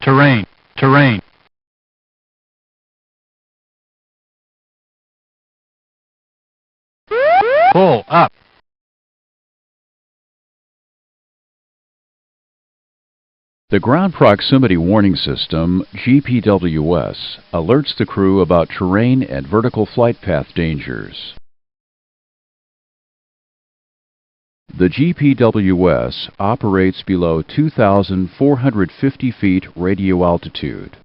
terrain, terrain. Pull up. The Ground Proximity Warning System, GPWS, alerts the crew about terrain and vertical flight path dangers. The GPWS operates below 2,450 feet radio altitude.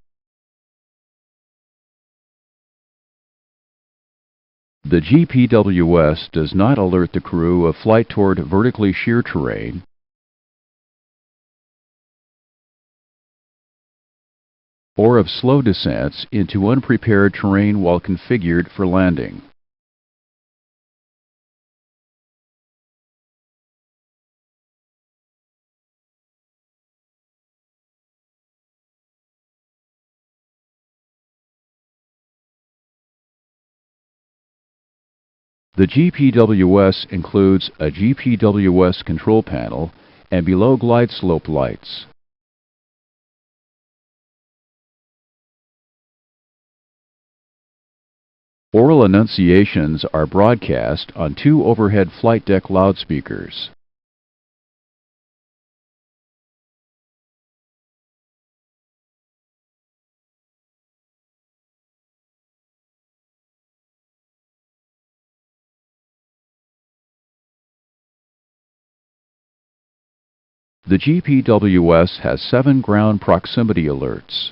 The GPWS does not alert the crew of flight toward vertically sheer terrain, or of slow descents into unprepared terrain while configured for landing. The GPWS includes a GPWS control panel and below glide slope lights. Oral enunciations are broadcast on 2 overhead flight deck loudspeakers. The GPWS has 7 ground proximity alerts.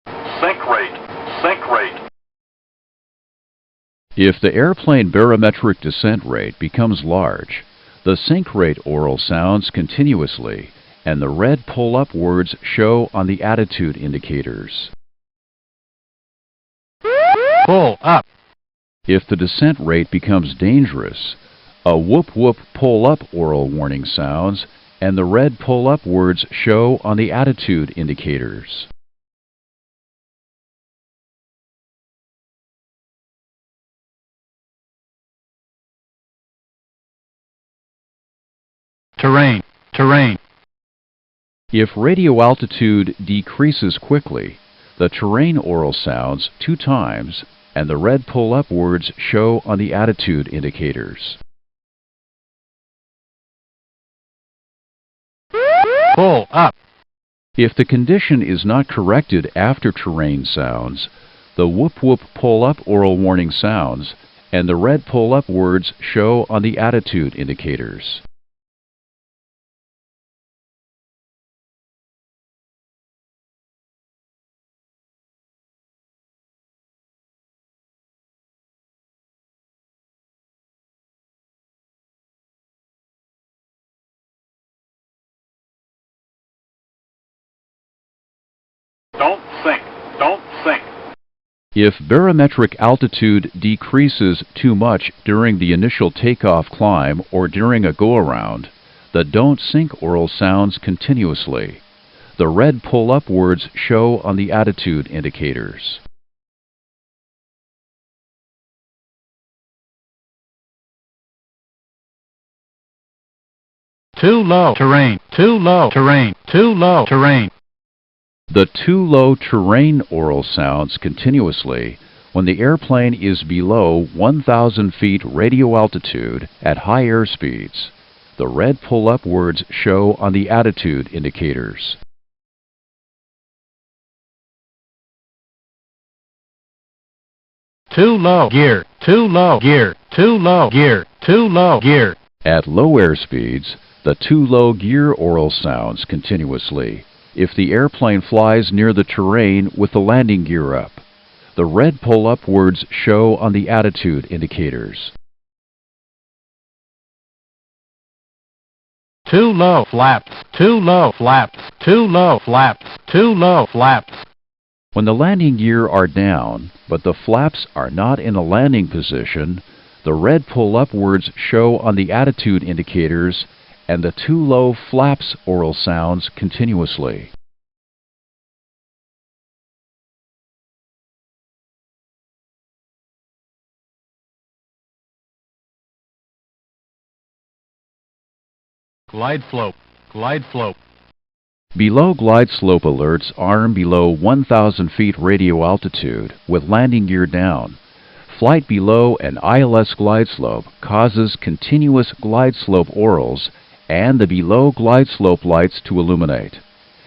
Sink rate, sink rate. If the airplane barometric descent rate becomes large, the sink rate oral sounds continuously, and the red pull-up words show on the attitude indicators. Pull up. If the descent rate becomes dangerous, a whoop-whoop pull-up oral warning sounds, and the red pull-up words show on the attitude indicators. Terrain, terrain. If radio altitude decreases quickly, the terrain oral sounds 2 times, and the red pull-up words show on the attitude indicators. Pull up. If the condition is not corrected after terrain sounds, the whoop-whoop pull-up oral warning sounds, and the red pull-up words show on the attitude indicators. Don't sink, don't sink. If barometric altitude decreases too much during the initial takeoff climb or during a go-around, the don't sink oral sounds continuously. The red pull-up words show on the attitude indicators. Too low terrain, too low terrain, too low terrain. The too low terrain oral sounds continuously when the airplane is below 1,000 feet radio altitude at high airspeeds. The red pull-up words show on the attitude indicators. Too low gear, too low gear, too low gear, too low gear. At low airspeeds, the too low gear oral sounds continuously if the airplane flies near the terrain with the landing gear up. The red pull-up words show on the attitude indicators. Too low flaps, too low flaps, too low flaps, too low flaps. When the landing gear are down, but the flaps are not in a landing position, the red pull-up words show on the attitude indicators and the too low flaps oral sounds continuously. Glide slope, glide slope. Below glide slope alerts arm below 1,000 feet radio altitude with landing gear down. Flight below an ILS glide slope causes continuous glide slope orals and the below glide slope lights to illuminate.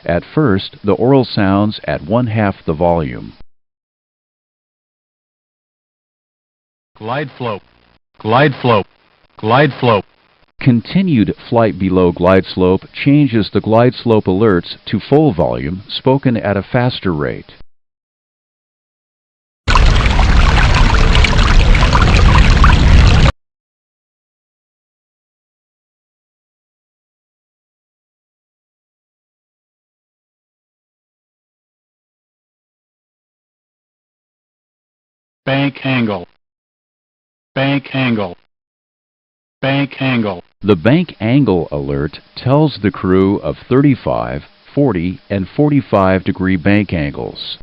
At first, the oral sounds at 1/2 the volume. Glide slope, glide slope, glide slope. Continued flight below glide slope changes the glide slope alerts to full volume spoken at a faster rate. Bank angle, bank angle, bank angle. The bank angle alert tells the crew of 35, 40, and 45 degree bank angles.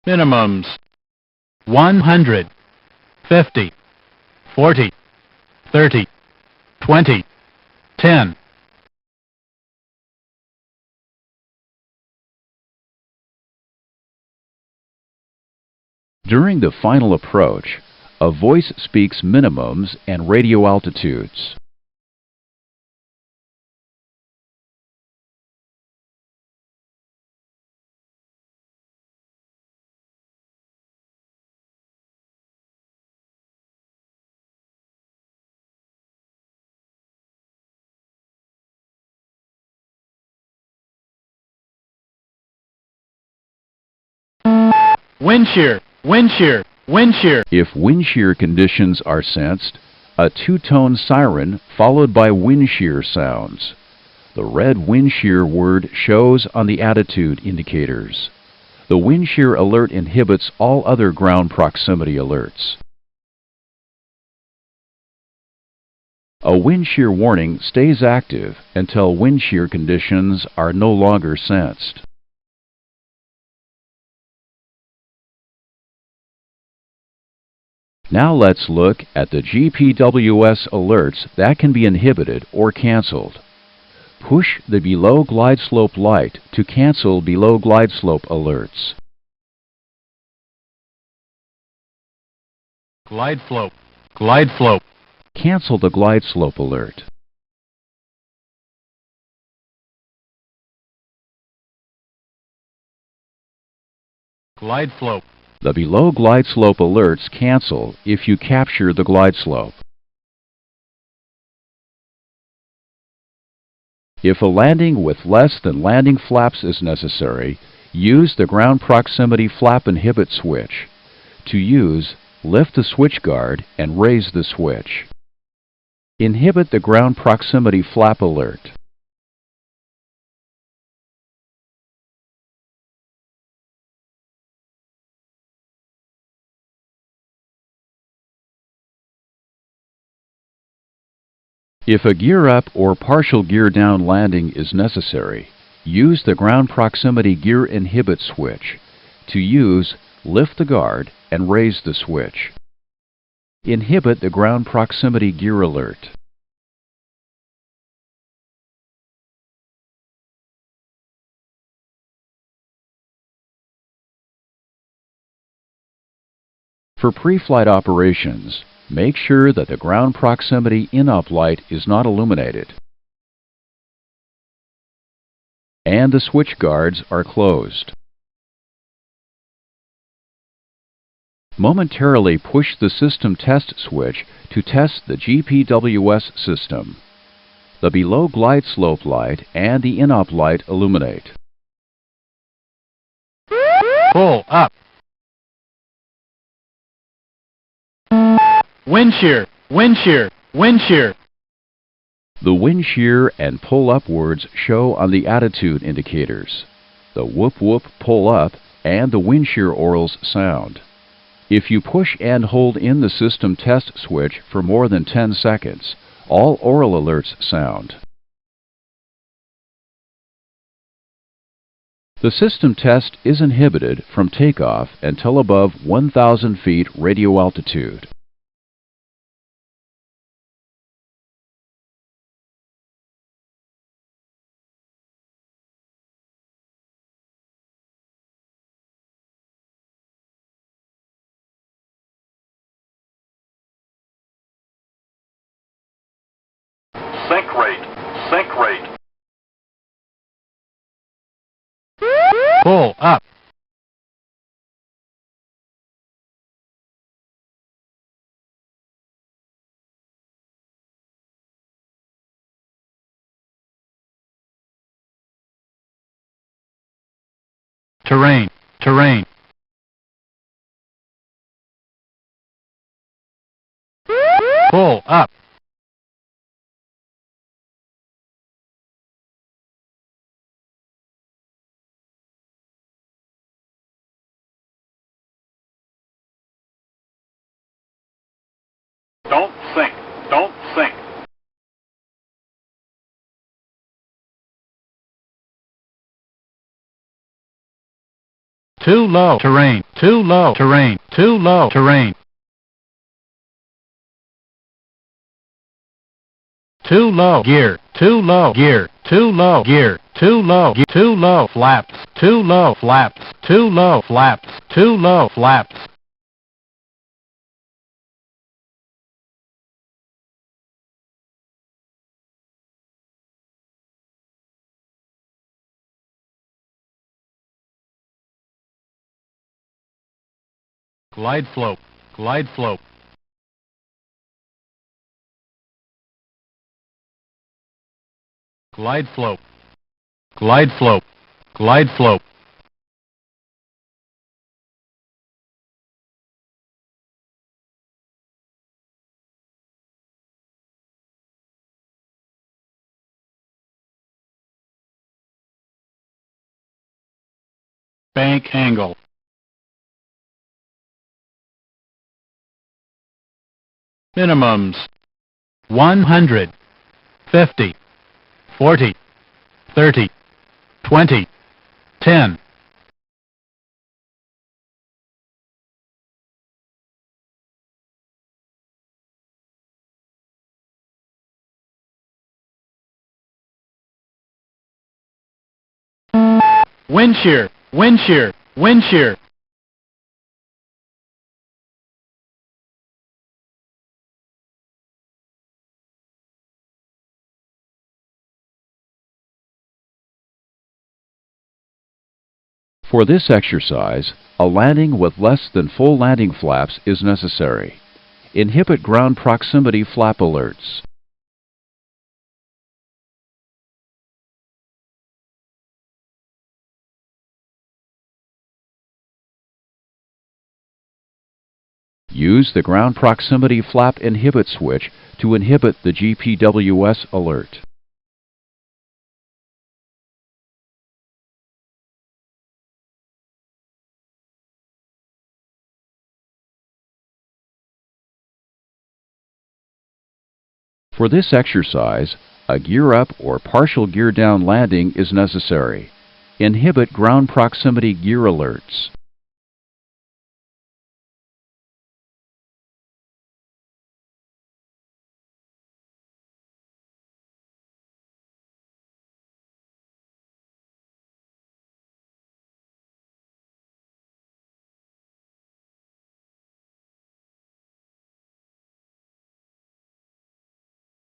Minimums 100, 50, 40, 30, 20, 10. During the final approach, a voice speaks minimums and radio altitudes. Wind shear, wind shear, wind shear. If wind shear conditions are sensed, a two-tone siren followed by wind shear sounds. The red wind shear word shows on the attitude indicators. The wind shear alert inhibits all other ground proximity alerts. A wind shear warning stays active until wind shear conditions are no longer sensed. Now let's look at the GPWS alerts that can be inhibited or canceled. Push the below glide slope light to cancel below glide slope alerts. Glide slope, glide slope. Cancel the glide slope alert. Glide slope. The below glide slope alerts cancel if you capture the glide slope. If a landing with less than landing flaps is necessary, use the ground proximity flap inhibit switch. To use, lift the switch guard and raise the switch. Inhibit the ground proximity flap alert. If a gear up or partial gear down landing is necessary, use the ground proximity gear inhibit switch. To use, lift the guard and raise the switch. Inhibit the ground proximity gear alert. For pre-flight operations, make sure that the ground proximity in-up light is not illuminated and the switch guards are closed. Momentarily push the system test switch to test the GPWS system. The below glide slope light and the in-up light illuminate. Pull up. Wind shear, wind shear, wind shear. The wind shear and pull upwards show on the attitude indicators. The whoop whoop pull up and the wind shear orals sound. If you push and hold in the system test switch for more than 10 seconds, all oral alerts sound. The system test is inhibited from takeoff until above 1,000 feet radio altitude. Sink rate. Sink rate. Pull up. Terrain. Terrain. Pull up. Don't sink. Don't sink. Too low terrain. Too low terrain. Too low terrain. Too low gear. Too low gear. Too low gear. Too low. Too low flaps. Too low flaps. Too low flaps. Too low flaps. Glide slope. Glide slope. Glide slope. Glide slope. Glide slope. Bank angle. Minimums 100, 50, 40, 30, 20, 10. Wind shear, wind shear, wind shear. For this exercise, a landing with less than full landing flaps is necessary. Inhibit ground proximity flap alerts. Use the ground proximity flap inhibit switch to inhibit the GPWS alert. For this exercise, a gear up or partial gear down landing is necessary. Inhibit ground proximity gear alerts.